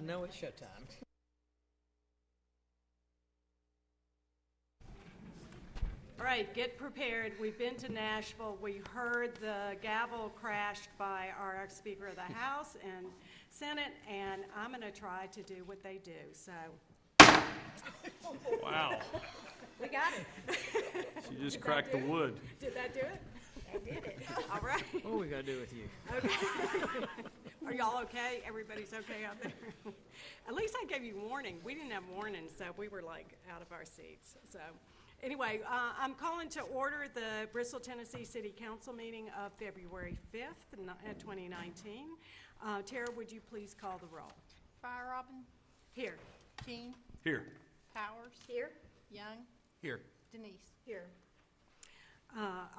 No, it's showtime. All right, get prepared. We've been to Nashville. We heard the gavel crashed by our Speaker of the House and Senate, and I'm going to try to do what they do. So, Wow. we got it. She just cracked the wood. Did that do it? I did it. All right. What we got to do with you? Okay. Are y'all okay? Everybody's okay out there? At least I gave you warning. We didn't have warning, so we were like out of our seats. So anyway, I'm calling to order the Bristol, Tennessee City Council meeting of February 5th, 2019. Tara, would you please call the roll? Fire Robin, Here. King, Here. Powers, Here. Young, Here. Denise. Here.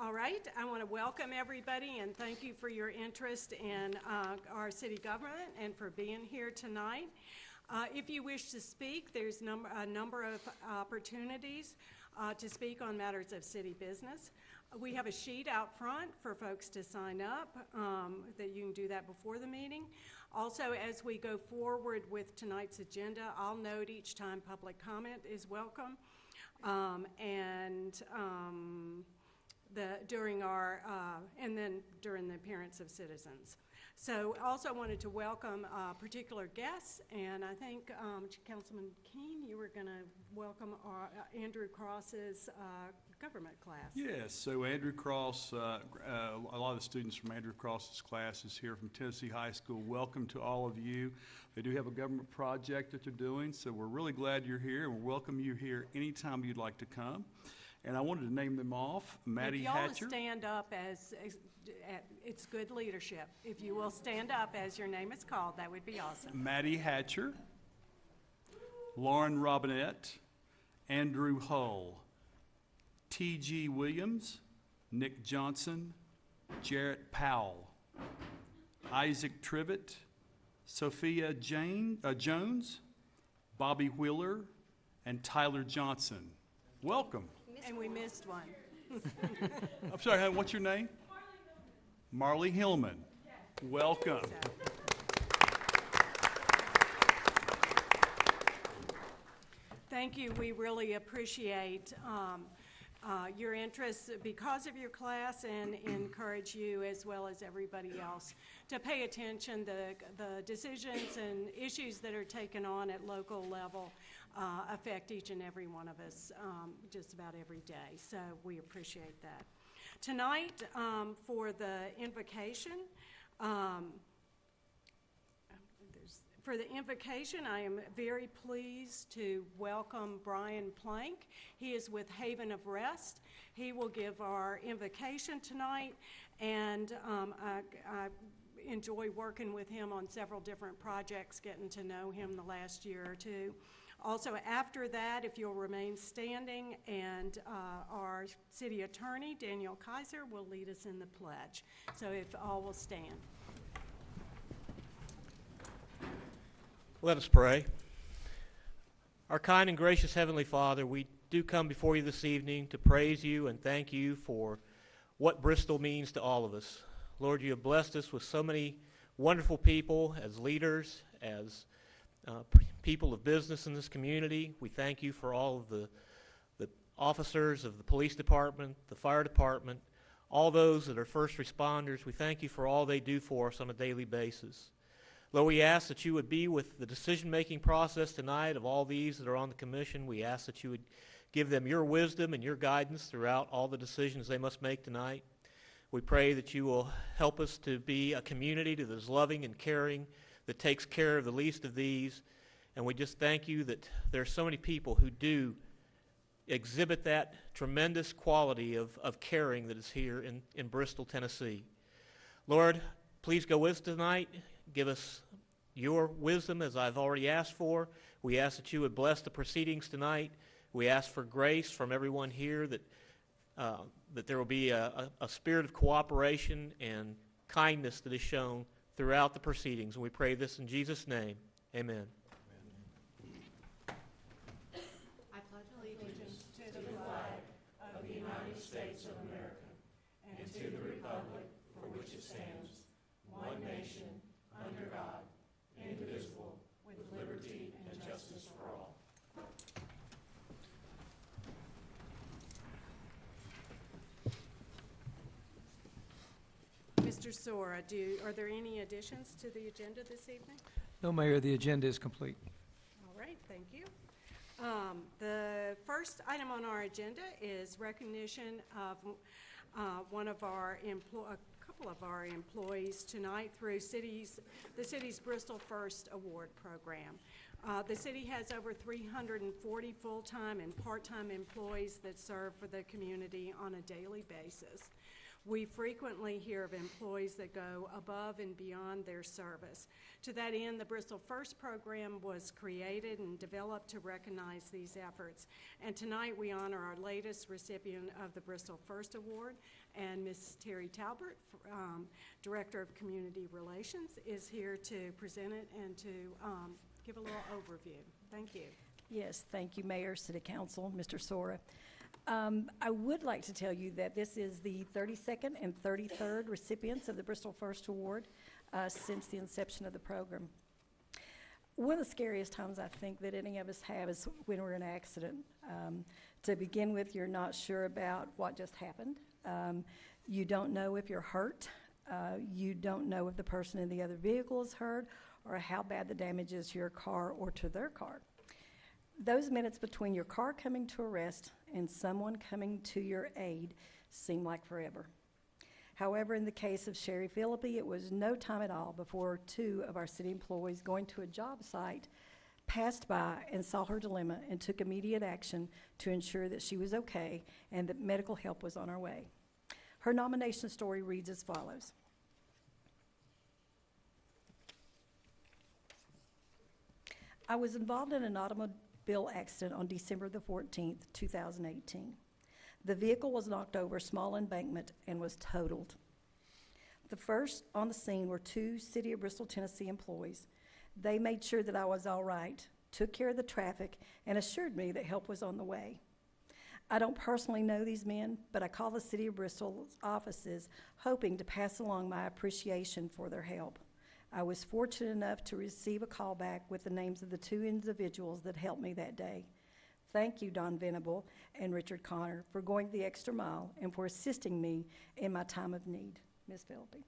All right, I want to welcome everybody and thank you for your interest in our city government and for being here tonight. If you wish to speak, there's a number of opportunities to speak on matters of city business. We have a sheet out front for folks to sign up, that you can do that before the meeting. Also, as we go forward with tonight's agenda, I'll note each time public comment is welcome. During the appearance of citizens. So also wanted to welcome particular guests, and I think Councilman Keene, you were going to welcome Andrew Cross's government class. Yes, so Andrew Cross, a lot of the students from Andrew Cross's class is here from Tennessee High School. Welcome to all of you. They do have a government project that they're doing, so we're really glad you're here, and we'll welcome you here anytime you'd like to come. And I wanted to name them off. Maddie Hatcher. If y'all will stand up it's good leadership. If you will stand up as your name is called, that would be awesome. Maddie Hatcher, Lauren Robinette, Andrew Hull, T.G. Williams, Nick Johnson, Jarrett Powell, Isaac Trivet, Sophia Jones, Bobby Wheeler, and Tyler Johnson. Welcome. And we missed one. I'm sorry, what's your name? Marley Hillman. Welcome. Thank you. We really appreciate your interest because of your class and encourage you as well as everybody else to pay attention. The decisions and issues that are taken on at local level affect each and every one of us just about every day. So we appreciate that. Tonight, for the invocation, I am very pleased to welcome Brian Plank. He is with Haven of Rest. He will give our invocation tonight, and I enjoy working with him on several different projects, getting to know him the last year or two. Also, after that, if you'll remain standing, and our city attorney, Daniel Kaiser, will lead us in the pledge. So if all will stand. Let us pray. Our kind and gracious Heavenly Father, we do come before you this evening to praise you and thank you for what Bristol means to all of us. Lord, you have blessed us with so many wonderful people as leaders, as people of business in this community. We thank you for all of the officers of the police department, the fire department, all those that are first responders. We thank you for all they do for us on a daily basis. Lord, we ask that you would be with the decision-making process tonight of all these that are on the commission. We ask that you would give them your wisdom and your guidance throughout all the decisions they must make tonight. We pray that you will help us to be a community that is loving and caring, that takes care of the least of these. And we just thank you that there are so many people who do exhibit that tremendous quality of caring that is here in Bristol, Tennessee. Lord, please go with us tonight. Give us your wisdom as I've already asked for. We ask that you would bless the proceedings tonight. We ask for grace from everyone here, that there will be a spirit of cooperation and kindness that is shown throughout the proceedings. And we pray this in Jesus' name. Amen. I pledge allegiance to the flag of the United States of America and to the republic for which it stands, one nation, under God, indivisible, with Mr. Sora, are there any additions to the agenda this evening? No, Mayor, the agenda is complete. All right, thank you. The first item on our agenda is recognition of a couple of our employees tonight through the city's Bristol First Award program. The city has over 340 full-time and part-time employees that serve for the community on a daily basis. We frequently hear of employees that go above and beyond their service. To that end, the Bristol First program was created and developed to recognize these efforts. And tonight we honor our latest recipient of the Bristol First Award, and Ms. Terry Talbert, Director of Community Relations, is here to present it and to give a little overview. Thank you. Yes, thank you, Mayor, City Council, Mr. Sora. I would like to tell you that this is the 32nd and 33rd recipients of the Bristol First Award since the inception of the program. One of the scariest times I think that any of us have is when we're in an accident. To begin with, you're not sure about what just happened. You don't know if you're hurt. You don't know if the person in the other vehicle is hurt or how bad the damage is to your car or to their car. Those minutes between your car coming to a rest and someone coming to your aid seem like forever. However, in the case of Sherry Philippi, it was no time at all before two of our city employees going to a job site passed by and saw her dilemma and took immediate action to ensure that she was okay and that medical help was on her way. Her nomination story reads as follows. I was involved in an automobile accident on December the 14th, 2018. The vehicle was knocked over a small embankment and was totaled. The first on the scene were two City of Bristol, Tennessee employees. They made sure that I was all right, took care of the traffic, and assured me that help was on the way. I don't personally know these men, but I called the City of Bristol's offices hoping to pass along my appreciation for their help. I was fortunate enough to receive a call back with the names of the two individuals that helped me that day. Thank you, Don Venable and Richard Connor, for going the extra mile and for assisting me in my time of need. Ms. Philippi.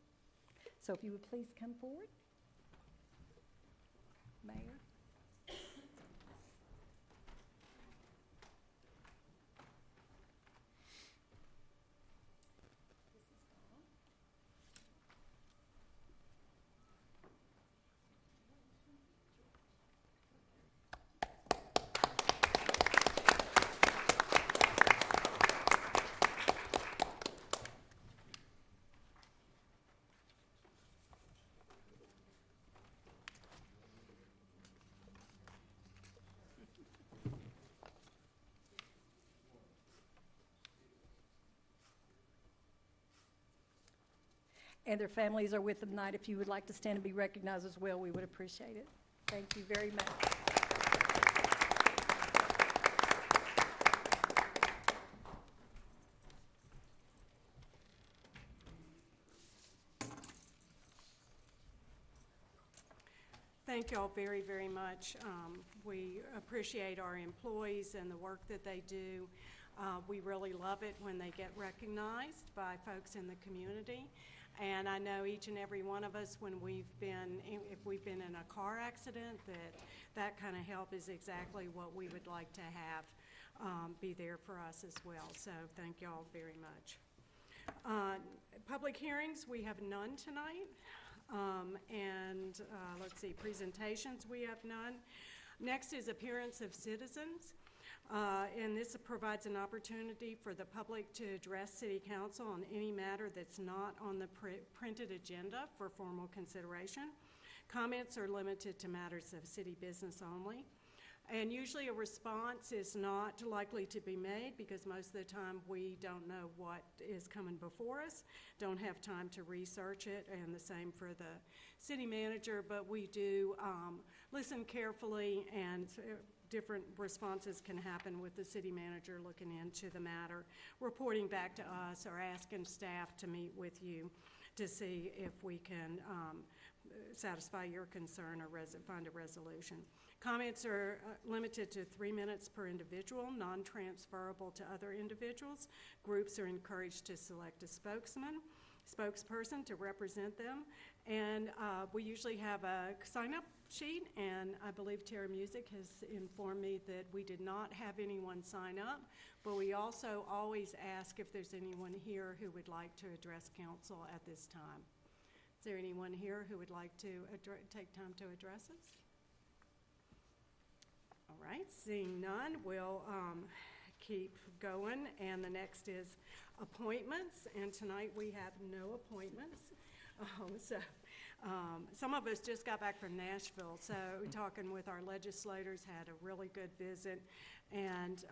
So if you would please come forward. Mayor. And their families are with them tonight. If you would like to stand and be recognized as well, we would appreciate it. Thank you very much. Thank you all very, very much. We appreciate our employees and the work that they do. We really love it when they get recognized by folks in the community. And I know each and every one of us, when if we've been in a car accident, that kind of help is exactly what we would like to have be there for us as well. So thank you all very much. Public hearings, we have none tonight. Let's see, presentations, we have none. Next is appearance of citizens. And this provides an opportunity for the public to address City Council on any matter that's not on the printed agenda for formal consideration. Comments are limited to matters of city business only. And usually a response is not likely to be made because most of the time we don't know what is coming before us, don't have time to research it, and the same for the city manager, but we do listen carefully, and different responses can happen with the city manager looking into the matter, reporting back to us, or asking staff to meet with you to see if we can satisfy your concern or find a resolution. Comments are limited to 3 minutes per individual, non-transferable to other individuals. Groups are encouraged to select a spokesman. spokesperson to represent them. And we usually have a sign-up sheet, and I believe Terra Music has informed me that we did not have anyone sign up, but we also always ask if there's anyone here who would like to address council at this time. Is there anyone here who would like to take time to address us? All right, seeing none, we'll keep going, and the next is appointments, and tonight we have no appointments. Some of us just got back from Nashville, so talking with our legislators, had a really good visit, and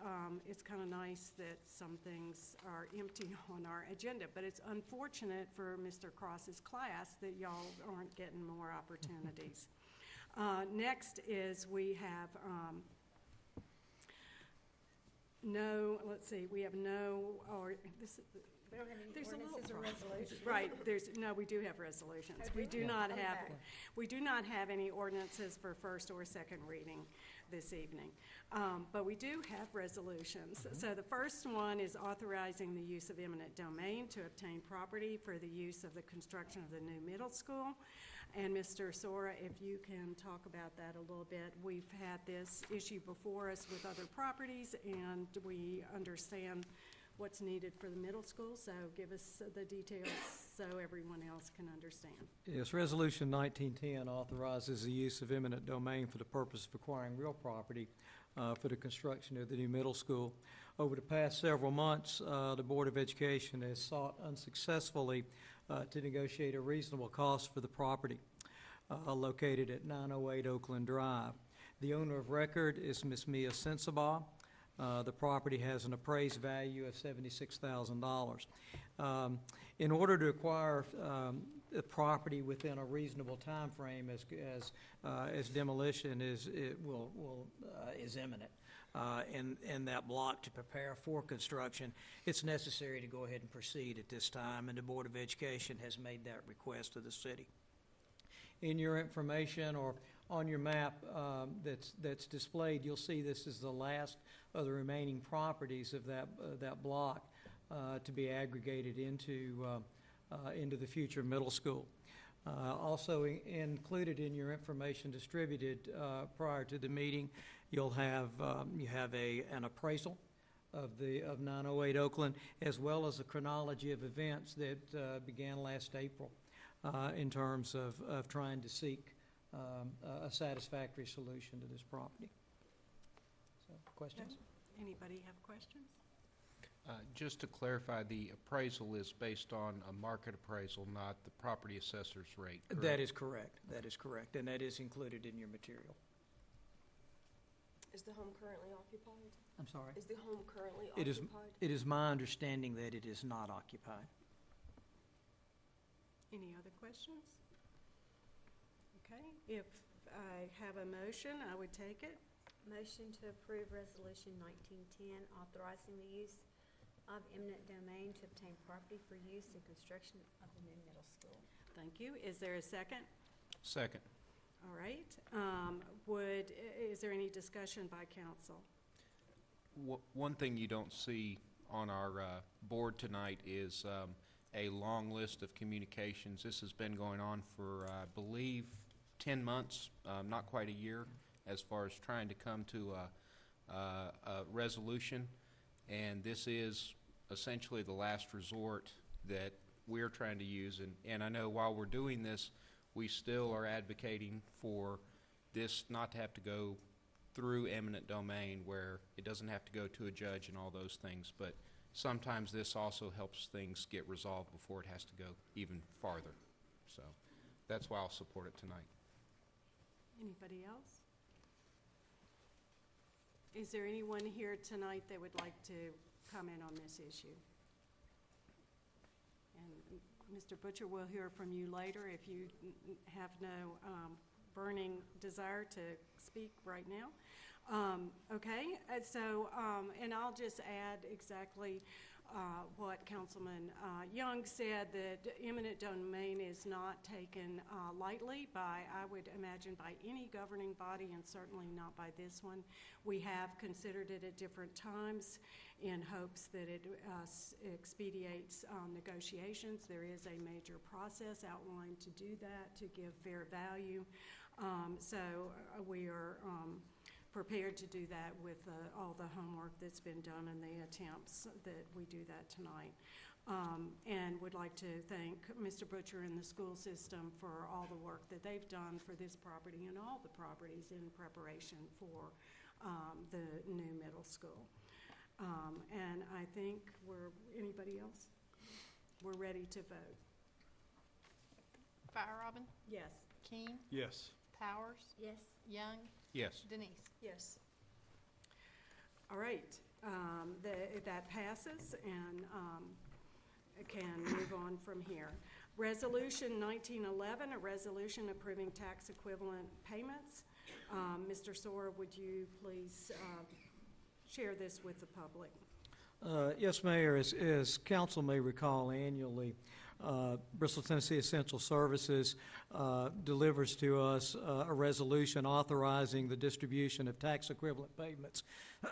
it's kind of nice that some things are empty on our agenda, but it's unfortunate for Mr. Cross's class that y'all aren't getting more opportunities. Next is we have we have no, or this is, We don't have any there's a little ordinances or problem. resolutions. Right, we do have resolutions. We do not have any ordinances for first or second reading this evening. But we do have resolutions. So the first one is authorizing the use of eminent domain to obtain property for the use of the construction of the new middle school. And Mr. Sora, if you can talk about that a little bit. We've had this issue before us with other properties, and we understand what's needed for the middle school, so give us the details so everyone else can understand. Yes, Resolution 1910 authorizes the use of eminent domain for the purpose of acquiring real property for the construction of the new middle school. Over the past several months, the Board of Education has sought unsuccessfully to negotiate a reasonable cost for the property located at 908 Oakland Drive. The owner of record is Ms. Mia Sensabaugh. The property has an appraised value of $76,000. In order to acquire the property within a reasonable time frame, as demolition is imminent in that block to prepare for construction, it's necessary to go ahead and proceed at this time, and the Board of Education has made that request to the city. In your information or on your map that's displayed, you'll see this is the last of the remaining properties of that block to be aggregated into the future middle school. Also included in your information distributed prior to the meeting, you have an appraisal of 908 Oakland, as well as a chronology of events that began last April in terms of trying to seek a satisfactory solution to this property. So, questions? Anybody have questions? Just to clarify, the appraisal is based on a market appraisal, not the property assessor's rate, correct? That is correct. That is correct, and that is included in your material. Is the home currently occupied? I'm sorry? Is the home currently It is, occupied? it is my understanding that it is not occupied. Any other questions? Okay, if I have a motion, I would take it. Motion to approve Resolution 1910, authorizing the use of eminent domain to obtain property for use in construction of the new middle school. Thank you. Is there a second? Second. All right. Is there any discussion by council? One thing you don't see on our board tonight is a long list of communications. This has been going on for, I believe, 10 months, not quite a year, as far as trying to come to a resolution. And this is essentially the last resort that we're trying to use. And I know while we're doing this, we still are advocating for this not to have to go through eminent domain, where it doesn't have to go to a judge and all those things. But sometimes this also helps things get resolved before it has to go even farther. So that's why I'll support it tonight. Anybody else? Is there anyone here tonight that would like to comment on this issue? And Mr. Butcher, we'll hear from you later if you have no burning desire to speak right now. Okay, and I'll just add exactly what Councilman Young said, that eminent domain is not taken lightly by, I would imagine, by any governing body, and certainly not by this one. We have considered it at different times in hopes that it expedites negotiations. There is a major process outlined to do that, to give fair value. We are prepared to do that with all the homework that's been done and the attempts that we do that tonight. And would like to thank Mr. Butcher and the school system for all the work that they've done for this property and all the properties in preparation for the new middle school. And I think anybody else? We're ready to vote. Fire Robin, Yes. King, Yes. Powers, Yes. Young, Yes. Denise. Yes. All right, that passes and can move on from here. Resolution 1911, a resolution approving tax equivalent payments. Mr. Sora, would you please share this with the public? Yes, Mayor, as council may recall, annually, Bristol, Tennessee Essential Services delivers to us a resolution authorizing the distribution of tax equivalent payments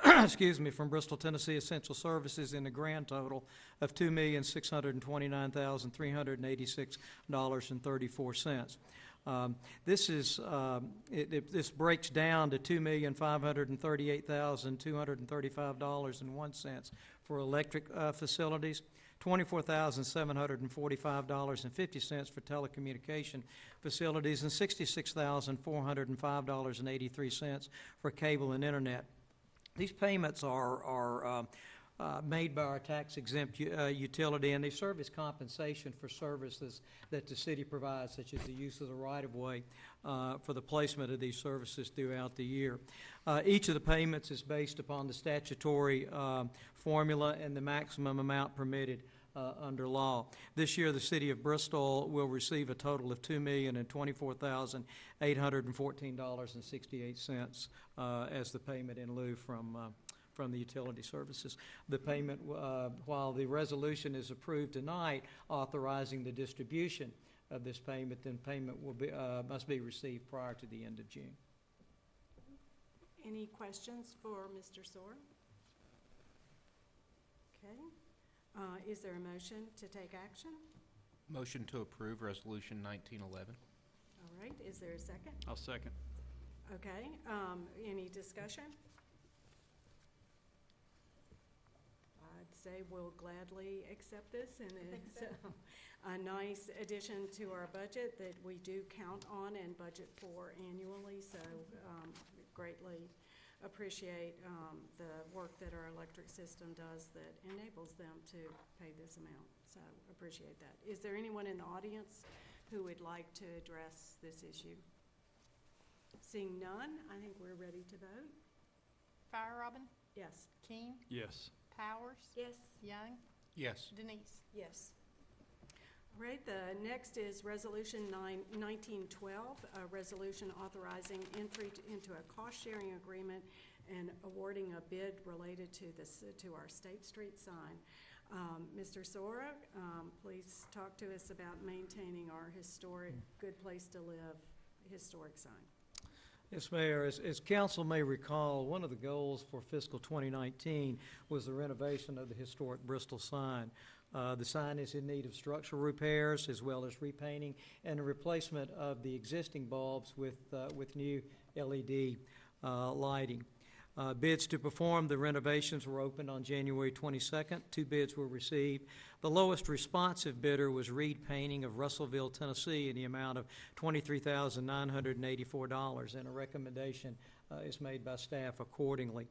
excuse me, from Bristol, Tennessee Essential Services in a grand total of $2,629,386.34. This breaks down to $2,538,235.01 for electric facilities, $24,745.50 for telecommunication facilities, and $66,405.83 for cable and internet. These payments are made by our tax-exempt utility, and they serve as compensation for services that the city provides, such as the use of the right-of-way for the placement of these services throughout the year. Each of the payments is based upon the statutory formula and the maximum amount permitted under law. This year, the city of Bristol will receive a total of $2,024,814.68 as the payment in lieu from the utility services. The payment, while the resolution is approved tonight authorizing the distribution of this payment, then payment will be must be received prior to the end of June. Any questions for Mr. Sora? Okay. Is there a motion to take action? Motion to approve Resolution 1911. All right. Is there a second? I'll second. Okay. Any discussion? I'd say we'll gladly accept this, and it's a nice addition to our budget that we do count on and budget for annually, so greatly appreciate the work that our electric system does that enables them to pay this amount, so appreciate that. Is there anyone in the audience who would like to address this issue? Seeing none, I think we're ready to vote. Fire Robin, Yes. King, Yes. Powers, Yes. Young, Yes. Denise. Yes. All right, the next is Resolution 1912, a resolution authorizing entry into a cost-sharing agreement and awarding a bid related to our State Street sign. Mr. Sora, please talk to us about maintaining our historic, good place to live, historic sign. Yes, Mayor. As council may recall, one of the goals for fiscal 2019 was the renovation of the historic Bristol sign. The sign is in need of structural repairs as well as repainting and a replacement of the existing bulbs with new LED lighting. Bids to perform the renovations were opened on January 22nd. 2 bids were received. The lowest responsive bidder was Reed Painting of Russellville, Tennessee, in the amount of $23,984, and a recommendation is made by staff accordingly.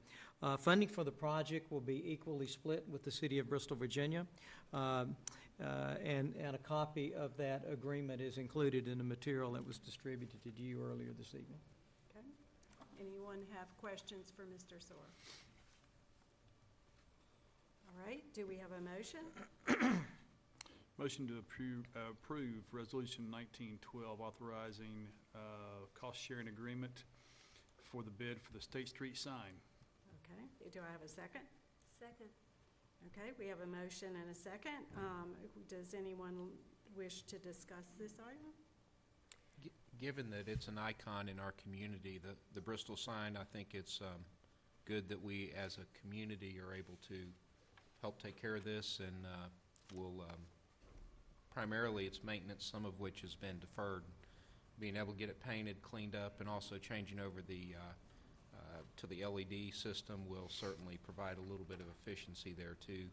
Funding for the project will be equally split with the City of Bristol, Virginia, and a copy of that agreement is included in the material that was distributed to you earlier this evening. Okay. Anyone have questions for Mr. Sora? All right, do we have a motion? Motion to approve Resolution 1912 authorizing cost-sharing agreement for the bid for the State Street sign. Okay, do I have a second? Second. Okay, we have a motion and a second. Does anyone wish to discuss this item? Given that it's an icon in our community, the Bristol sign, I think it's good that we as a community are able to help take care of this, and we'll primarily it's maintenance, some of which has been deferred. Being able to get it painted, cleaned up, and also changing over to the LED system will certainly provide a little bit of efficiency there too.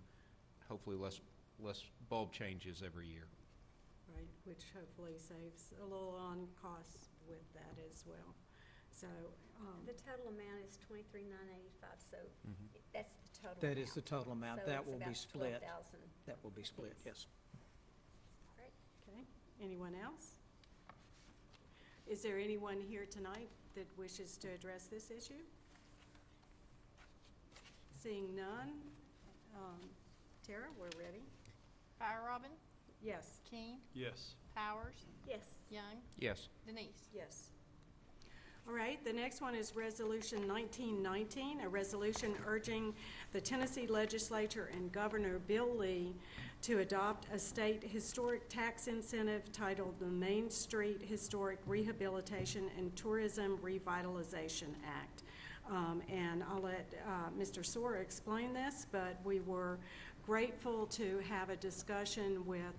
Hopefully less bulb changes every year. Right, which hopefully saves a little on costs with that as well. So, The total amount is $23,985, so that's the total amount. That is the total amount. So That it's will be about split. 12,000. That will be split, yes. okay, anyone else? Is there anyone here tonight that wishes to address this issue? Seeing none, Tara, we're ready. Fire Robin, Yes. King, Yes. Powers, Yes. Young, Yes. Denise. Yes. All right, the next one is Resolution 1919, a resolution urging the Tennessee Legislature and Governor Bill Lee to adopt a state historic tax incentive titled the Main Street Historic Rehabilitation and Tourism Revitalization Act. And I'll let Mr. Sora explain this, but we were grateful to have a discussion with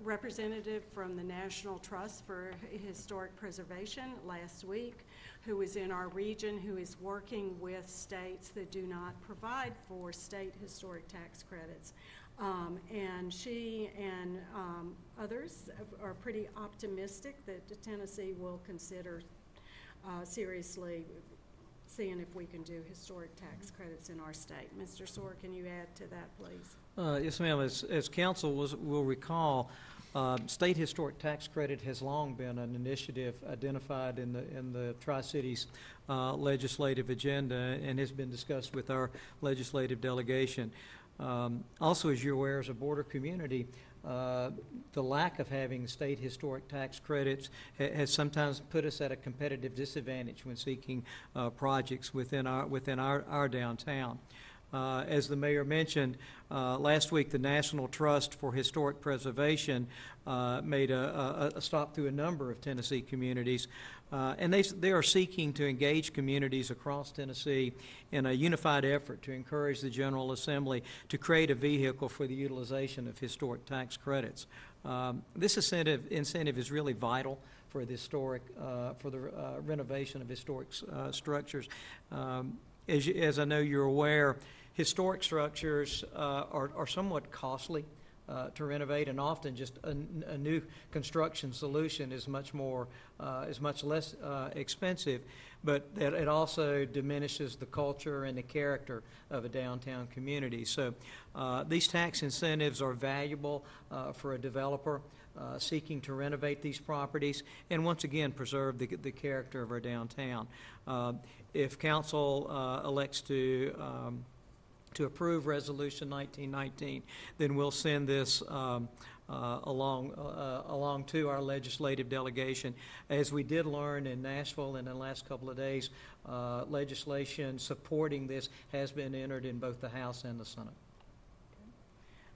representative from the National Trust for Historic Preservation last week, who is in our region, who is working with states that do not provide for state historic tax credits. And she and others are pretty optimistic that Tennessee will consider seriously seeing if we can do historic tax credits in our state. Mr. Soar, can you add to that, please? Yes, ma'am. As council will recall, state historic tax credit has long been an initiative identified in the Tri-Cities legislative agenda and has been discussed with our legislative delegation. Also, as you're aware, as a border community, the lack of having state historic tax credits has sometimes put us at a competitive disadvantage when seeking projects within our downtown. As the mayor mentioned, last week the National Trust for Historic Preservation made a stop through a number of Tennessee communities, and they are seeking to engage communities across Tennessee in a unified effort to encourage the General Assembly to create a vehicle for the utilization of historic tax credits. This incentive is really vital for the renovation of historic structures. As I know you're aware, historic structures are somewhat costly to renovate, and often just a new construction solution is much less expensive, but that it also diminishes the culture and the character of a downtown community. So these tax incentives are valuable for a developer seeking to renovate these properties and once again preserve the character of our downtown. If council elects to approve Resolution 1919, then we'll send this along to our legislative delegation. As we did learn in Nashville in the last couple of days, legislation supporting this has been entered in both the House and the Senate.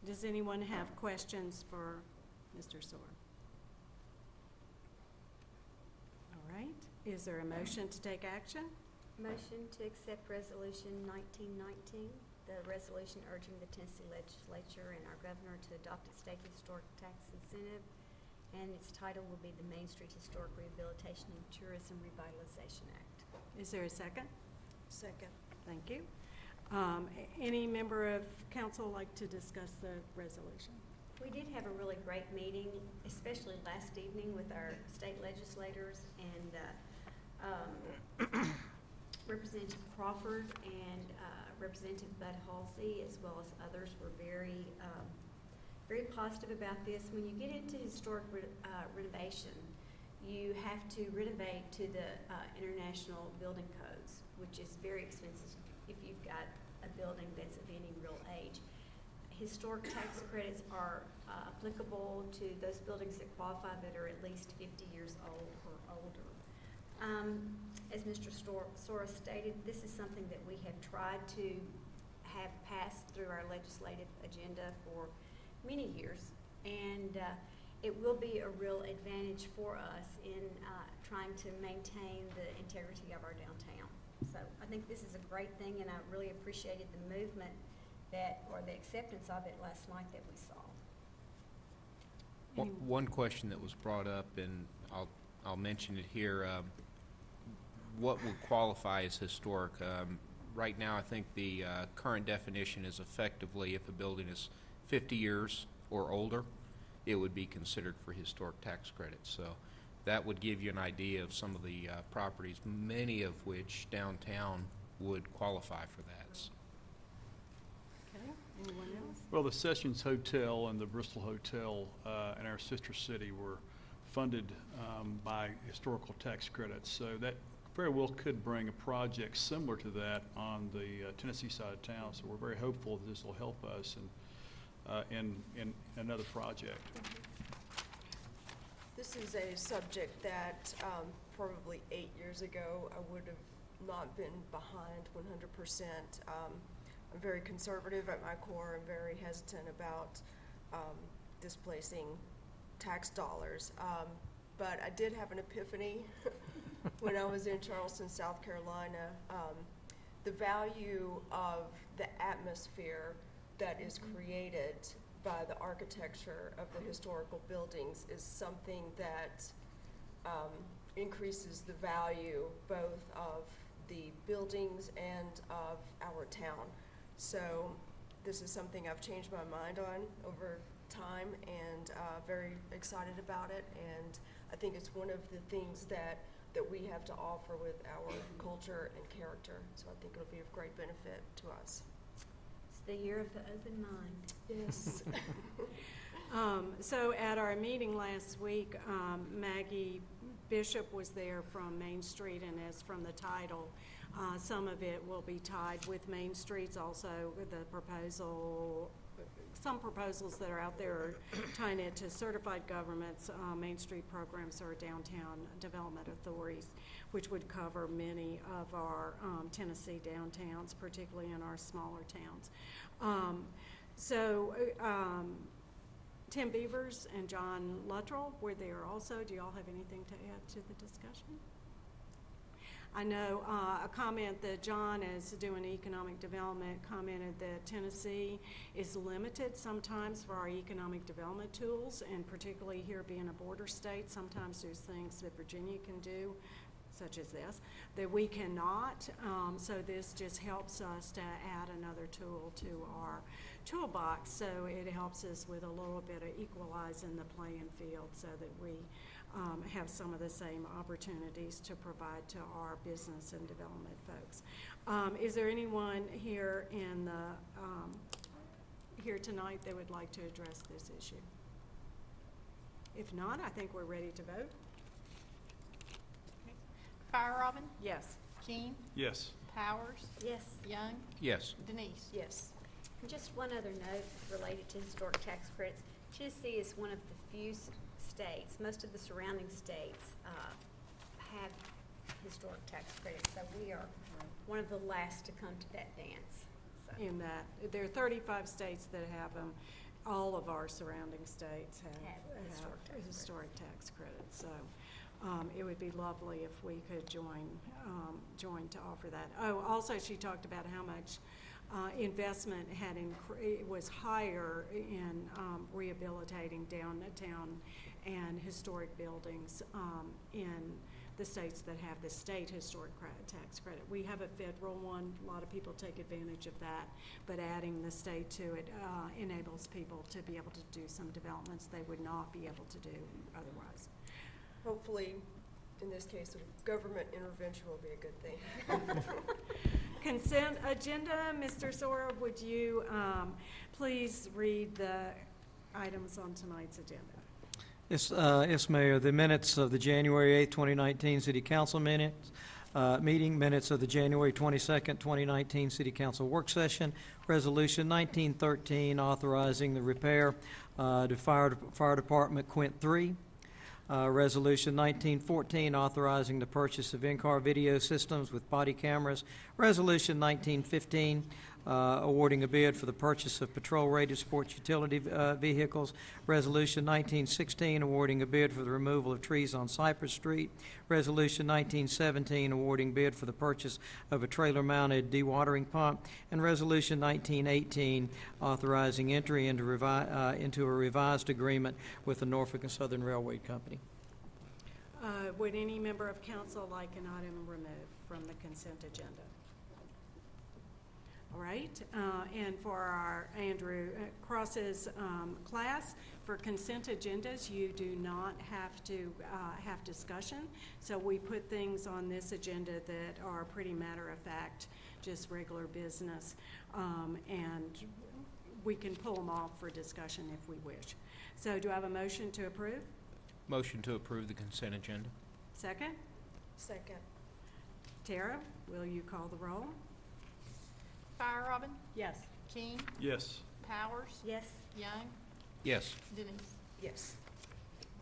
Does anyone have questions for Mr. Soar? All right. Is there a motion to take action? Motion to accept Resolution 1919, the resolution urging the Tennessee Legislature and our governor to adopt a state historic tax incentive, and its title will be the Main Street Historic Rehabilitation and Tourism Revitalization Act. Is there a second? Second. Thank you. Any member of council like to discuss the resolution? We did have a really great meeting, especially last evening with our state legislators, and Representative Crawford and Representative Bud Halsey, as well as others, were very positive about this. When you get into historic renovation, you have to renovate to the International Building Codes, which is very expensive if you've got a building that's of any real age. Historic tax credits are applicable to those buildings that qualify that are at least 50 years old or older. As Mr. Sora stated, this is something that we have tried to have passed through our legislative agenda for many years. And it will be a real advantage for us in trying to maintain the integrity of our downtown. So I think this is a great thing, and I really appreciated the movement or the acceptance of it last night that we saw. One question that was brought up, and I'll mention it here, what would qualify as historic? Right now, I think the current definition is effectively if a building is 50 years or older, it would be considered for historic tax credits. So that would give you an idea of some of the properties, many of which downtown would qualify for that. Okay, anyone else? Well, the Sessions Hotel and the Bristol Hotel in our sister city were funded by historical tax credits. So that very well could bring a project similar to that on the Tennessee side of town. So we're very hopeful that this will help us in another project. This is a subject that probably 8 years ago I would have not been behind 100%. I'm very conservative at my core. I'm very hesitant about displacing tax dollars. But I did have an epiphany when I was in Charleston, South Carolina. The value of the atmosphere that is created by the architecture of the historical buildings is something that increases the value both of the buildings and of our town. So this is something I've changed my mind on over time, and very excited about it. And I think it's one of the things that we have to offer with our culture and character. So I think it'll be of great benefit to us. It's the year of the open mind. Yes. So at our meeting last week, Maggie Bishop was there from Main Street, and as from the title, some of it will be tied with Main Streets. Also, some proposals that are out there are tying it to certified governments, Main Street programs, or downtown development authorities, which would cover many of our Tennessee downtowns, particularly in our smaller towns. Tim Beavers and John Luttrell were there also. Do you all have anything to add to the discussion? I know a comment that John, as doing economic development, commented that Tennessee is limited sometimes for our economic development tools, and particularly here being a border state, sometimes there's things that Virginia can do, such as this, that we cannot. So this just helps us to add another tool to our toolbox. So it helps us with a little bit of equalizing the playing field so that we have some of the same opportunities to provide to our business and development folks. Is there anyone here here tonight that would like to address this issue? If not, I think we're ready to vote. Fire Robin, Yes. Keane, Yes. Powers, Yes. Young, Yes. Denise. Yes. And just one other note related to historic tax credits. Tennessee is one of the few states, most of the surrounding states have historic tax credits, so we are one of the last to come to that dance. So. In that, there are 35 states that have them. All of our surrounding states have historic tax credits. So it would be lovely if we could join to offer that. Oh, also she talked about how much investment was higher in rehabilitating downtown and historic buildings in the states that have the state historic tax credit. We have a federal one. A lot of people take advantage of that, but adding the state to it enables people to be able to do some developments they would not be able to do otherwise. Hopefully, in this case, government intervention will be a good thing. Consent agenda. Mr. Sora, would you please read the items on tonight's agenda? Yes, Mayor. The minutes of the January 8, 2019 City Council meeting, minutes of the January 22nd, 2019 City Council work session, Resolution 1913 authorizing the repair to Fire Department Quint 3, Resolution 1914 authorizing the purchase of in-car video systems with body cameras, Resolution 1915 awarding a bid for the purchase of patrol-rated sports utility vehicles. Resolution 1916, awarding a bid for the removal of trees on Cypress Street. Resolution 1917, awarding bid for the purchase of a trailer-mounted dewatering pump. And Resolution 1918, authorizing entry into a revised agreement with the Norfolk and Southern Railway Company. Would any member of council like an item removed from the consent agenda? All right, and for our Andrew Cross's class, for consent agendas, you do not have to have discussion. So we put things on this agenda that are pretty matter of fact, just regular business, and we can pull them off for discussion if we wish. So do I have a motion to approve? Motion to approve the consent agenda. Second? Second. Tara, will you call the roll? Fire Robin, Yes. King, Yes. Powers, Yes. Young, Yes. Denise. Yes.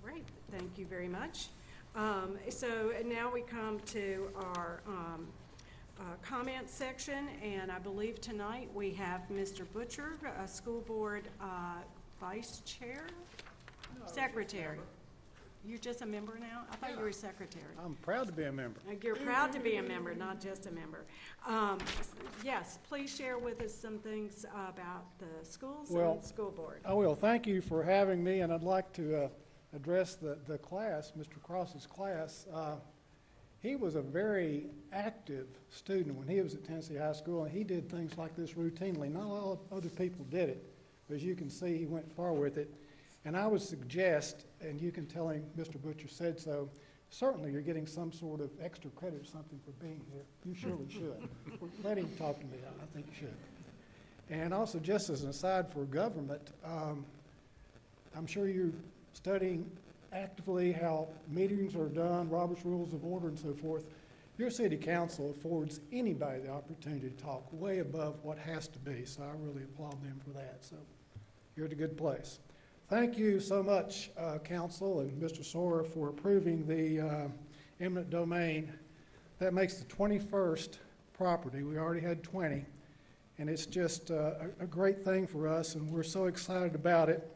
Great, thank you very much. So now we come to our comment section, and I believe tonight we have Mr. Butcher, School Board Vice Chair? Secretary. You're just a member now? I thought you were secretary. I'm proud to be a member. You're proud to be a member, not just a member. Yes, please share with us some things about the schools and school board. I will. Thank you for having me, and I'd like to address the class, Mr. Cross's class. He was a very active student when he was at Tennessee High School, and he did things like this routinely. Not all other people did it, but as you can see, he went far with it. And I would suggest, and you can tell him Mr. Butcher said so, certainly you're getting some sort of extra credit or something for being here. You surely should. Let him talk to me. I think you should. And also, just as an aside for government, I'm sure you're studying actively how meetings are done, Robert's Rules of Order and so forth. Your city council affords anybody the opportunity to talk way above what has to be, so I really applaud them for that. So you're at a good place. Thank you so much, Council and Mr. Sora, for approving the eminent domain. That makes the 21st property. We already had 20, and it's just a great thing for us, and we're so excited about it.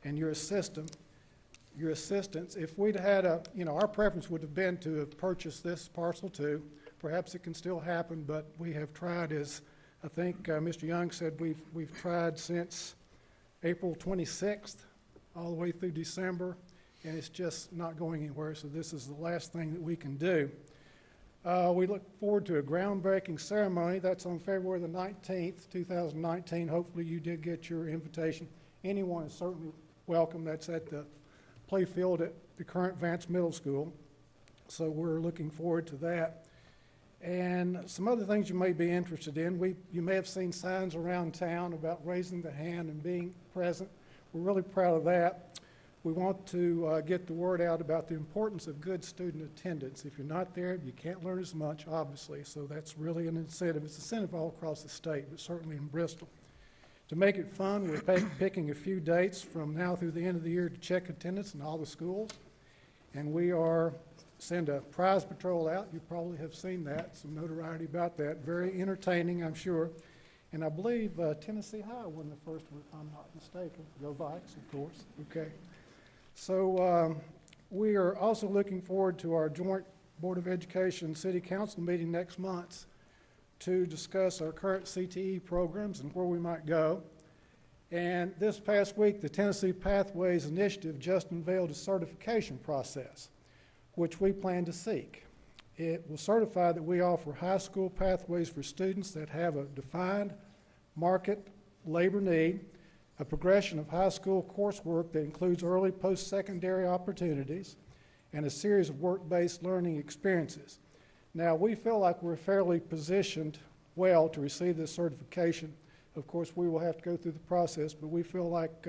And your assistance. If we'd had our preference would have been to have purchased this parcel too. Perhaps it can still happen, but we have tried, as I think Mr. Young said, we've tried since April 26th. All the way through December, and it's just not going anywhere, so this is the last thing that we can do. We look forward to a groundbreaking ceremony. That's on February the 19th, 2019. Hopefully you did get your invitation. Anyone is certainly welcome. That's at the play field at the current Vance Middle School, so we're looking forward to that. And some other things you may be interested in. You may have seen signs around town about raising the hand and being present. We're really proud of that. We want to get the word out about the importance of good student attendance. If you're not there, you can't learn as much, obviously, so that's really an incentive. It's an incentive all across the state, but certainly in Bristol. To make it fun, we're picking a few dates from now through the end of the year to check attendance in all the schools, and we send a prize patrol out. You probably have seen that, some notoriety about that. Very entertaining, I'm sure. And I believe Tennessee High won the first one, if I'm not mistaken. Go Vikes, of course. Okay. So we are also looking forward to our joint Board of Education City Council meeting next month to discuss our current CTE programs and where we might go. And this past week, the Tennessee Pathways Initiative just unveiled a certification process, which we plan to seek. It will certify that we offer high school pathways for students that have a defined market labor need, a progression of high school coursework that includes early post-secondary opportunities, and a series of work-based learning experiences. Now, we feel like we're fairly positioned well to receive this certification. Of course, we will have to go through the process, but we feel like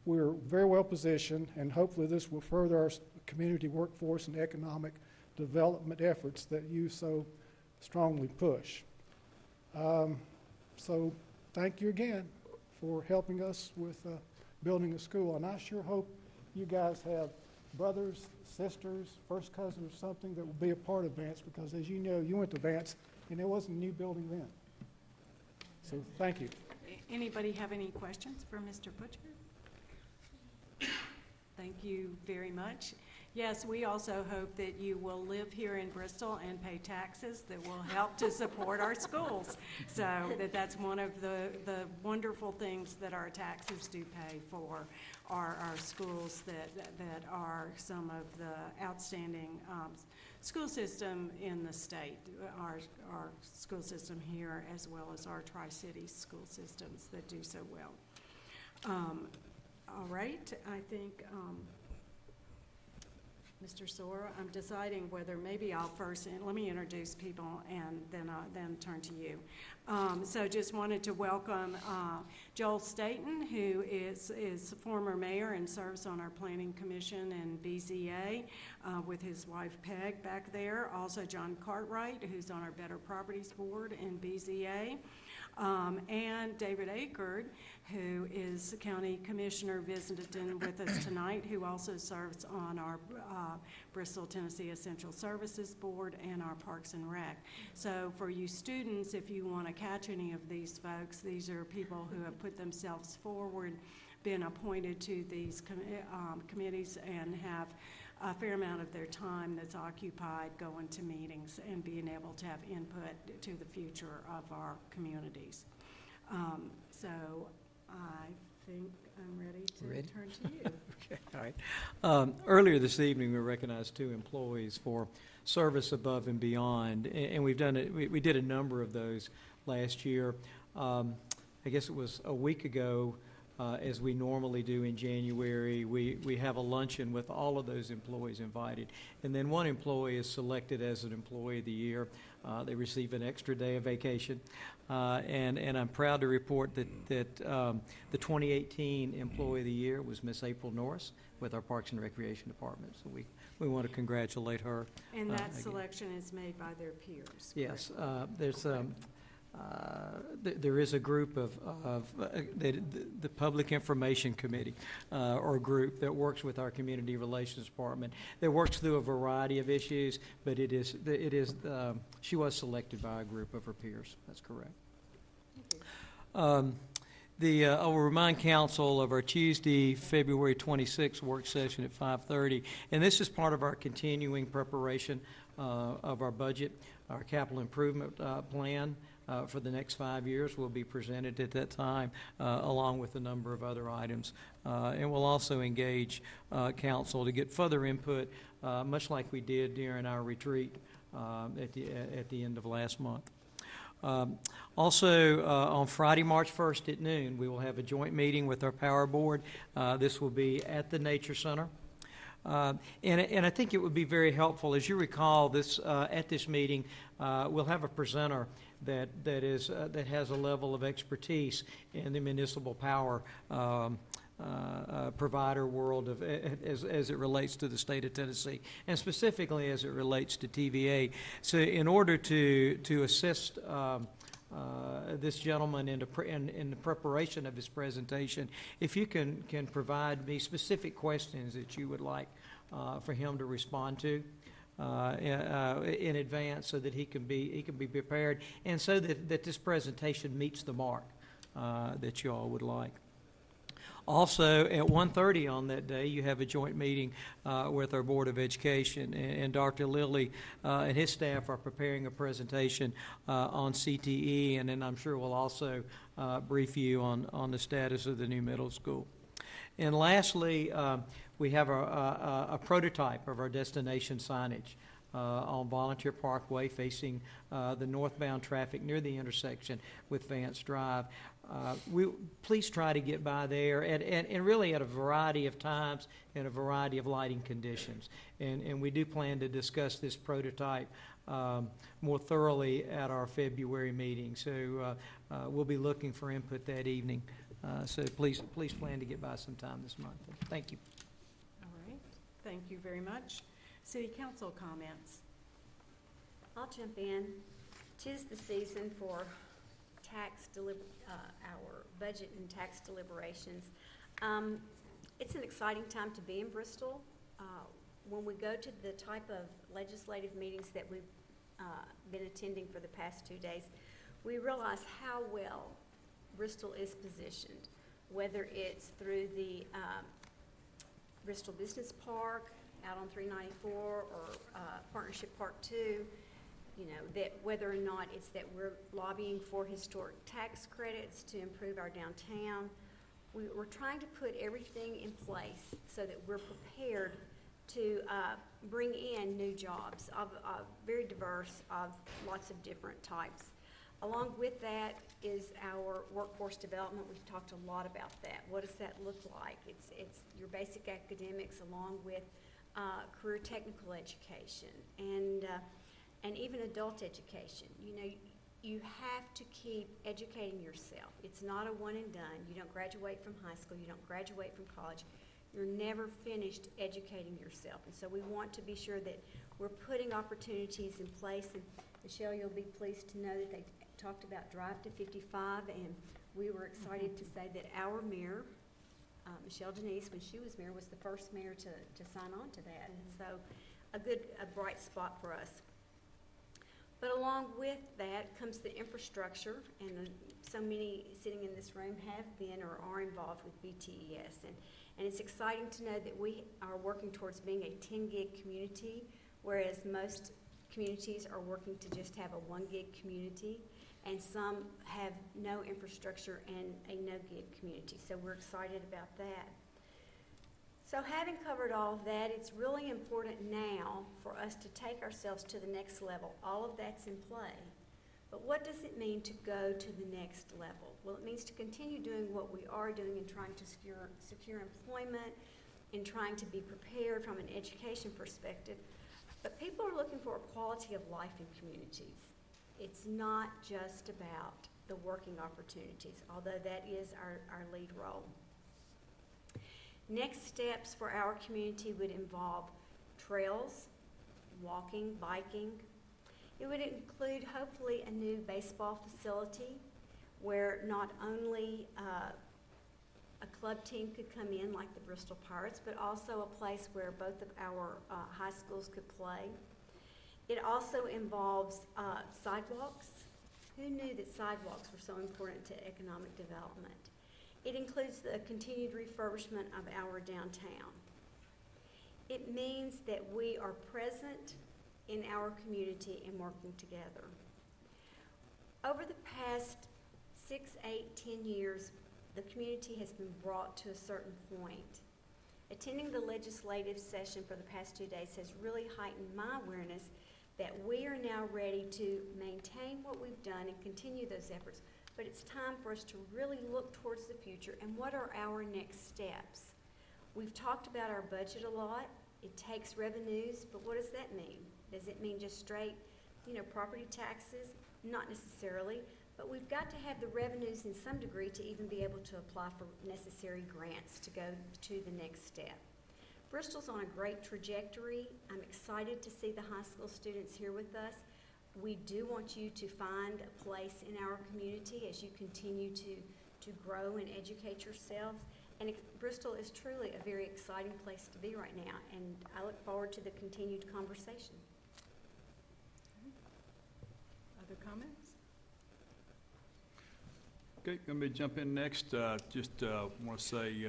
we're very well positioned, and hopefully this will further our community workforce and economic development efforts that you so strongly push. So thank you again for helping us with building a school, and I sure hope you guys have brothers, sisters, first cousins or something that will be a part of Vance, because as you know, you went to Vance and there wasn't a new building then. So thank you. Anybody have any questions for Mr. Butcher? Thank you very much. Yes, we also hope that you will live here in Bristol and pay taxes that will help to support our schools. So that's one of the wonderful things that our taxes do pay for are our schools that are some of the outstanding school system in the state, our school system here as well as our Tri-City school systems that do so well. All right, I think Mr. Sora, I'm deciding whether maybe I'll first, let me introduce people and then turn to you. So just wanted to welcome Joel Staten, who is former mayor and serves on our planning commission and BZA with his wife Peg back there. Also John Cartwright, who's on our Better Properties Board and BZA. And David Akerd, who is County Commissioner visiting with us tonight, who also serves on our Bristol, Tennessee Essential Services Board and our Parks and Rec. So for you students, if you want to catch any of these folks, these are people who have put themselves forward, been appointed to these committees, and have a fair amount of their time that's occupied going to meetings and being able to have input to the future of our communities. So I think I'm ready to turn to you. Okay, all right. Earlier this evening, we recognized 2 employees for service above and beyond, and we've done it. We did a number of those last year. I guess it was a week ago. As we normally do in January, we have a luncheon with all of those employees invited. And then one employee is selected as an Employee of the Year. They receive an extra day of vacation. And I'm proud to report that the 2018 Employee of the Year was Miss April Norris with our Parks and Recreation Department. So we want to congratulate her. And that again. Selection is made by their peers. Yes, there's there is a group of the Public Information Committee or group that works with our Community Relations Department. That works through a variety of issues, but she was selected by a group of her peers. That's correct. I will remind Council of our Tuesday, February 26th work session at 5:30, and this is part of our continuing preparation of our budget. Our capital improvement plan for the next 5 years will be presented at that time, along with a number of other items. And we'll also engage council to get further input, much like we did during our retreat at the end of last month. Also, on Friday, March 1st at noon, we will have a joint meeting with our Power Board. This will be at the Nature Center. And I think it would be very helpful. As you recall, at this meeting, we'll have a presenter that has a level of expertise in the municipal power provider world as it relates to the state of Tennessee, and specifically as it relates to TVA. So in order to assist this gentleman in the preparation of his presentation, if you can provide me specific questions that you would like for him to respond to in advance, so that he can be prepared, and so that this presentation meets the mark that you all would like. Also, at 1:30 on that day, you have a joint meeting with our Board of Education, and Dr. Lilly and his staff are preparing a presentation on CTE, and then I'm sure we'll also brief you on the status of the new middle school. And lastly, we have a prototype of our destination signage on Volunteer Parkway facing the northbound traffic near the intersection with Vance Drive. Please try to get by there, and really at a variety of times and a variety of lighting conditions. And we do plan to discuss this prototype more thoroughly at our February meeting. So we'll be looking for input that evening. So please plan to get by sometime this month. Thank you. All right. Thank you very much. City Council comments. I'll jump in. 'Tis the season for our budget and tax deliberations. It's an exciting time to be in Bristol. When we go to the type of legislative meetings that we've been attending for the past 2 days, we realize how well Bristol is positioned, whether it's through the Bristol Business Park out on 394 or Partnership Park 2, you know, that whether or not it's that we're lobbying for historic tax credits to improve our downtown. We're trying to put everything in place so that we're prepared to bring in new jobs of very diverse, of lots of different types. Along with that is our workforce development. We've talked a lot about that. What does that look like? It's your basic academics along with career technical education and even adult education. You know, you have to keep educating yourself. It's not a one and done. You don't graduate from high school. You don't graduate from college. You're never finished educating yourself. And so we want to be sure that we're putting opportunities in place. And Michelle, you'll be pleased to know that they talked about Drive to 55, and we were excited to say that our mayor, Michelle Denise, when she was mayor, was the first mayor to sign on to that. And so a bright spot for us. But along with that comes the infrastructure, and so many sitting in this room have been or are involved with BTES. And it's exciting to know that we are working towards being a 10 gig community, whereas most communities are working to just have a 1 gig community, and some have no infrastructure and a no gig community. So we're excited about that. So having covered all of that, it's really important now for us to take ourselves to the next level. All of that's in play. But what does it mean to go to the next level? Well, it means to continue doing what we are doing and trying to secure employment and trying to be prepared from an education perspective. But people are looking for a quality of life in communities. It's not just about the working opportunities, although that is our lead role. Next steps for our community would involve trails, walking, biking. It would include hopefully a new baseball facility where not only a club team could come in like the Bristol Pirates, but also a place where both of our high schools could play. It also involves sidewalks. Who knew that sidewalks were so important to economic development? It includes the continued refurbishment of our downtown. It means that we are present in our community and working together. Over the past 6, 8, 10 years, the community has been brought to a certain point. Attending the legislative session for the past 2 days has really heightened my awareness that we are now ready to maintain what we've done and continue those efforts. But it's time for us to really look towards the future and what are our next steps. We've talked about our budget a lot. It takes revenues, but what does that mean? Does it mean just straight, property taxes? Not necessarily, but we've got to have the revenues in some degree to even be able to apply for necessary grants to go to the next step. Bristol's on a great trajectory. I'm excited to see the high school students here with us. We do want you to find a place in our community as you continue to grow and educate yourselves. And Bristol is truly a very exciting place to be right now, and I look forward to the continued conversation. Other comments? Okay, let me jump in next. Just want to say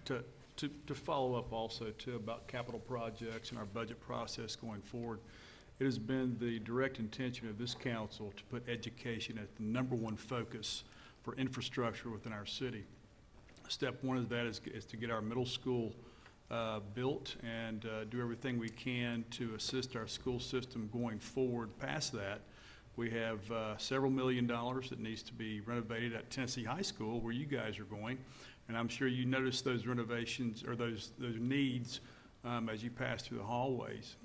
to follow up also too about capital projects and our budget process going forward. It has been the direct intention of this council to put education at the #1 focus for infrastructure within our city. Step one of that is to get our middle school built and do everything we can to assist our school system going forward. Past that, we have several $1 million that needs to be renovated at Tennessee High School, where you guys are going. And I'm sure you noticed those renovations or those needs as you pass through the hallways.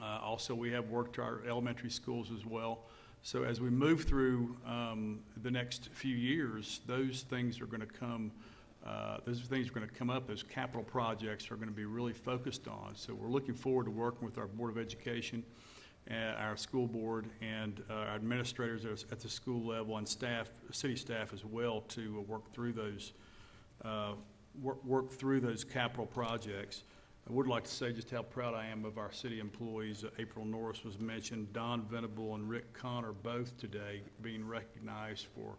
Also, we have worked to our elementary schools as well. So as we move through the next few years, those things are going to come. Those capital projects are going to be really focused on. So we're looking forward to working with our Board of Education, our school board, and our administrators at the school level and staff, city staff as well, to work through those capital projects. I would like to say just how proud I am of our city employees. April Norris was mentioned, Don Venable and Rick Connor both today being recognized for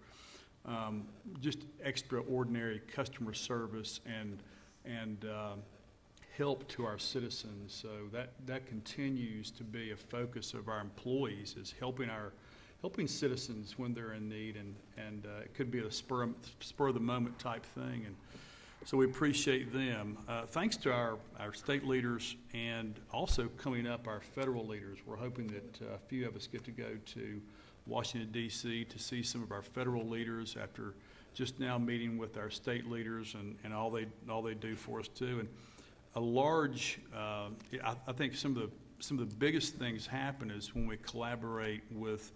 just extraordinary customer service and help to our citizens. So that continues to be a focus of our employees, is helping citizens when they're in need, and it could be a spur of the moment type thing, and so we appreciate them. Thanks to our state leaders, and also coming up our federal leaders. We're hoping that a few of us get to go to Washington, D.C. to see some of our federal leaders after just now meeting with our state leaders and all they do for us too. And a large, I think some of the biggest things happen is when we collaborate with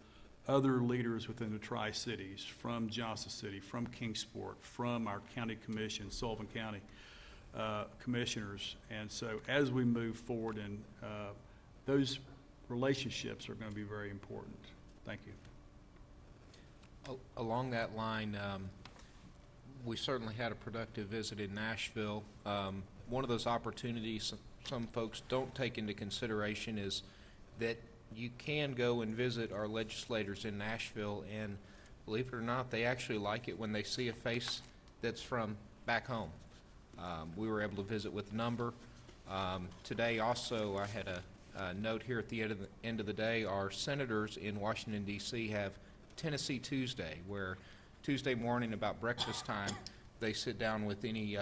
other leaders within the Tri-Cities, from Johnson City, from Kingsport, from our county commission, Sullivan County commissioners. And so as we move forward, and those relationships are going to be very important. Thank you. Along that line, we certainly had a productive visit in Nashville. One of those opportunities some folks don't take into consideration is that you can go and visit our legislators in Nashville, and believe it or not, they actually like it when they see a face that's from back home. We were able to visit with a number. Today also, I had a note here at the end of the day. Our senators in Washington, D.C. have Tennessee Tuesday, where Tuesday morning about breakfast time, they sit down with any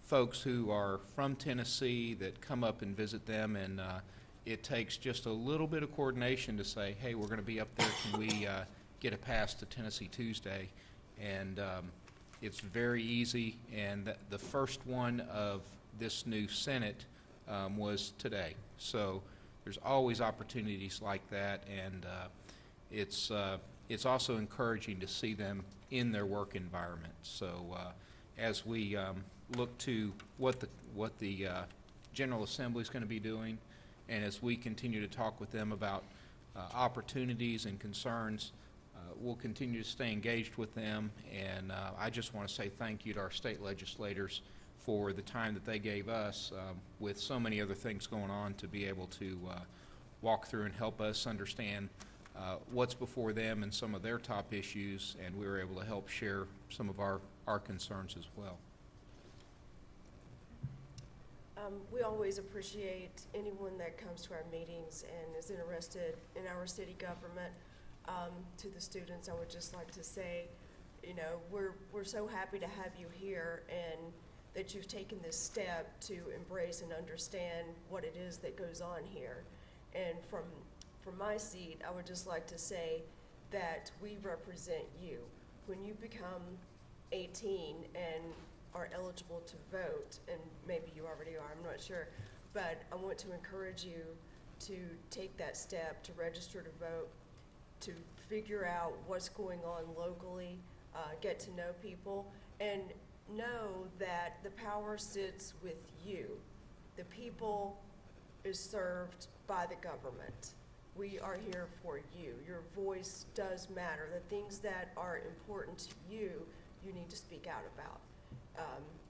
folks who are from Tennessee that come up and visit them, and it takes just a little bit of coordination to say, hey, we're going to be up there, can we get a pass to Tennessee Tuesday? And it's very easy, and the first one of this new Senate was today. So there's always opportunities like that, and it's also encouraging to see them in their work environment. So as we look to what the General Assembly is going to be doing, and as we continue to talk with them about opportunities and concerns, we'll continue to stay engaged with them. And I just want to say thank you to our state legislators for the time that they gave us with so many other things going on, to be able to walk through and help us understand what's before them and some of their top issues, and we were able to help share some of our concerns as well. We always appreciate anyone that comes to our meetings and is interested in our city government. To the students, I would just like to say, you know, we're so happy to have you here, and that you've taken this step to embrace and understand what it is that goes on here. And from my seat, I would just like to say that we represent you. When you become 18 and are eligible to vote, and maybe you already are, I'm not sure, but I want to encourage you to take that step, to register to vote, to figure out what's going on locally, get to know people, and know that the power sits with you. The people is served by the government. We are here for you. Your voice does matter. The things that are important to you, you need to speak out about.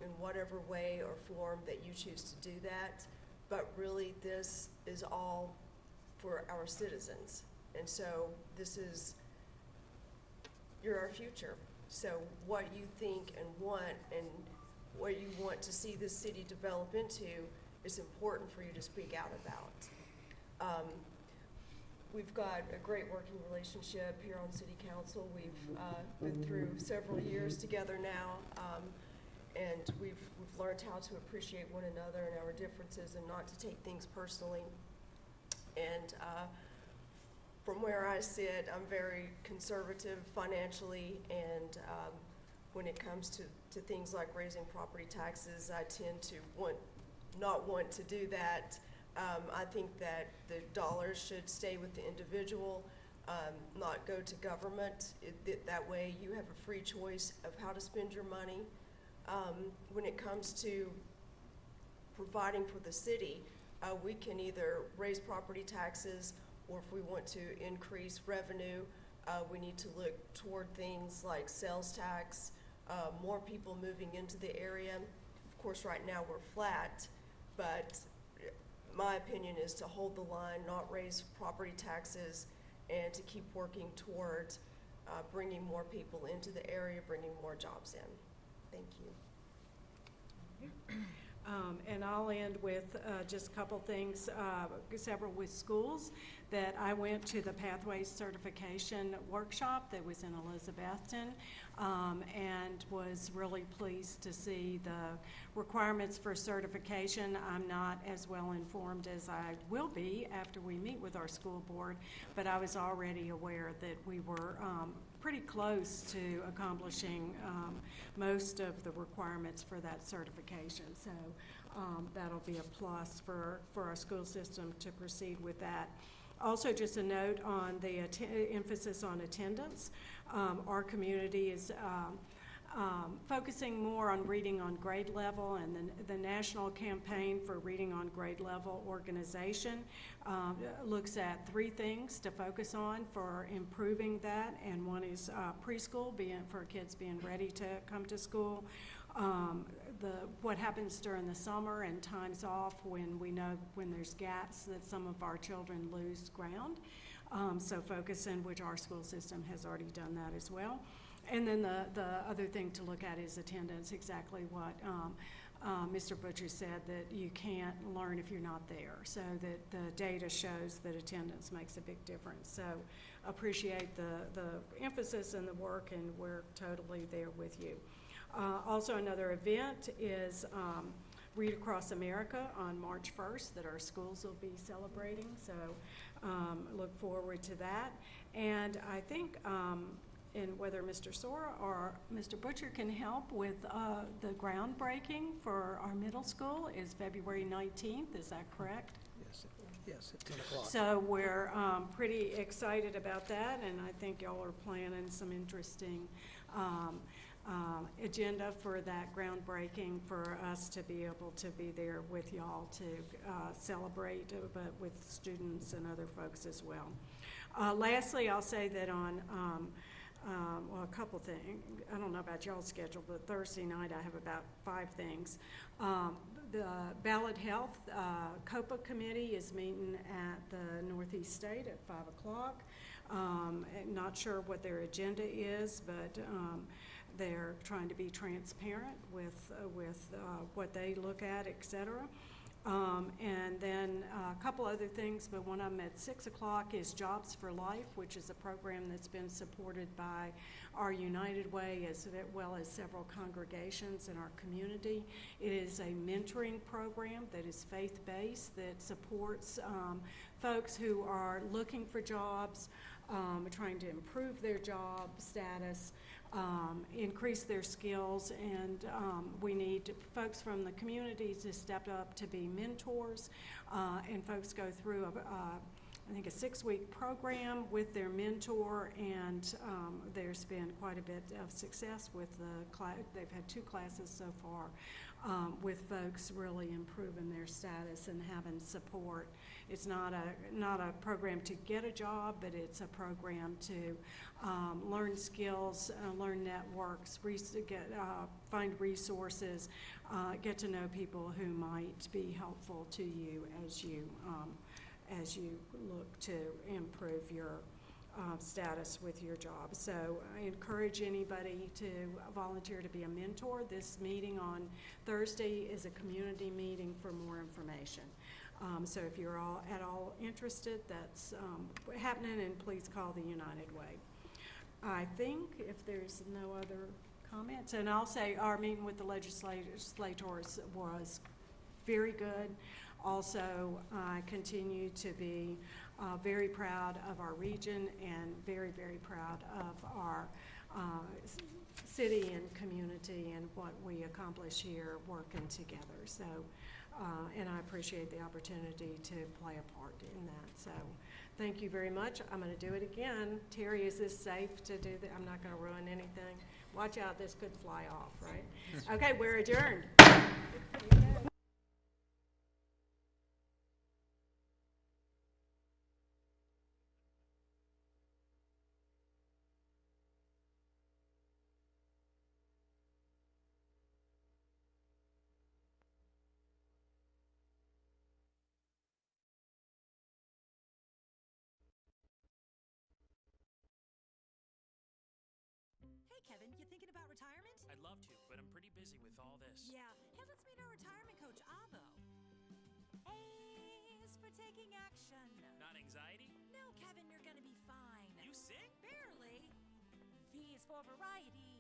In whatever way or form that you choose to do that, but really this is all for our citizens. And so you're our future. So what you think and what you want to see this city develop into is important for you to speak out about. We've got a great working relationship here on City Council. We've been through several years together now. And we've learned how to appreciate one another and our differences, and not to take things personally. And from where I sit, I'm very conservative financially, and when it comes to things like raising property taxes, I tend to not want to do that. I think that the dollars should stay with the individual, not go to government. That way you have a free choice of how to spend your money. When it comes to providing for the city, we can either raise property taxes, or if we want to increase revenue, we need to look toward things like sales tax, more people moving into the area. Of course, right now we're flat, But my opinion is to hold the line, not raise property taxes, and to keep working towards bringing more people into the area, bringing more jobs in. Thank you. And I'll end with just a couple things, several with schools, that I went to the Pathways Certification Workshop that was in Elizabethton, and was really pleased to see the requirements for certification. I'm not as well informed as I will be after we meet with our school board, but I was already aware that we were pretty close to accomplishing most of the requirements for that certification. So that'll be a plus for our school system to proceed with that. Also, just a note on the emphasis on attendance. Our community is focusing more on reading on grade level, and the national campaign for reading on grade level organization looks at 3 things to focus on for improving that, and one is preschool, for kids being ready to come to school. What happens during the summer and times off when we know when there's gaps that some of our children lose ground. So focus in, which our school system has already done that as well. And then the other thing to look at is attendance, exactly what Mr. Butcher said, that you can't learn if you're not there. So that the data shows that attendance makes a big difference. So appreciate the emphasis and the work, and we're totally there with you. Also, another event is Read Across America on March 1st that our schools will be celebrating. So look forward to that. And I think and whether Mr. Sora or Mr. Butcher can help with the groundbreaking for our middle school is February 19th. Is that correct? Yes, at 10 o'clock. So we're pretty excited about that, and I think y'all are planning some interesting agenda for that groundbreaking for us to be able to be there with y'all to celebrate, but with students and other folks as well. Lastly, I'll say that on well, a couple things. I don't know about y'all's schedule, but Thursday night I have about 5 things. The Ballot Health COPA Committee is meeting at the Northeast State at 5 o'clock. Not sure what their agenda is, but they're trying to be transparent with what they look at, et cetera. And then a couple other things, but one of them at 6 o'clock is Jobs for Life, which is a program that's been supported by our United Way as well as several congregations in our community. It is a mentoring program that is faith-based that supports folks who are looking for jobs, trying to improve their job status, increase their skills, and we need folks from the community to step up to be mentors, and folks go through I think a 6-week program with their mentor, and there's been quite a bit of success with the class. They've had 2 classes so far with folks really improving their status and having support. It's not a program to get a job, but it's a program to learn skills, learn networks, find resources, get to know people who might be helpful to you as you look to improve your status with your job. So I encourage anybody to volunteer to be a mentor. This meeting on Thursday is a community meeting for more information. So if you're at all interested, that's happening, and please call the United Way. I think if there's no other comments, and I'll say our meeting with the legislators was very good. Also, I continue to be very proud of our region and very, very proud of our city and community and what we accomplish here working together. So, and I appreciate the opportunity to play a part in that. So thank you very much. I'm going to do it again. Terry, is this safe to do that? I'm not going to ruin anything. Watch out, this could fly off, right? Okay, we're adjourned. about retirement? I'd love to, but I'm pretty busy with all this. Yeah. Hey, let's meet our retirement coach, Avo. A is for taking action. Not anxiety? No, Kevin, you're gonna be fine. You sing? Barely. V is for variety.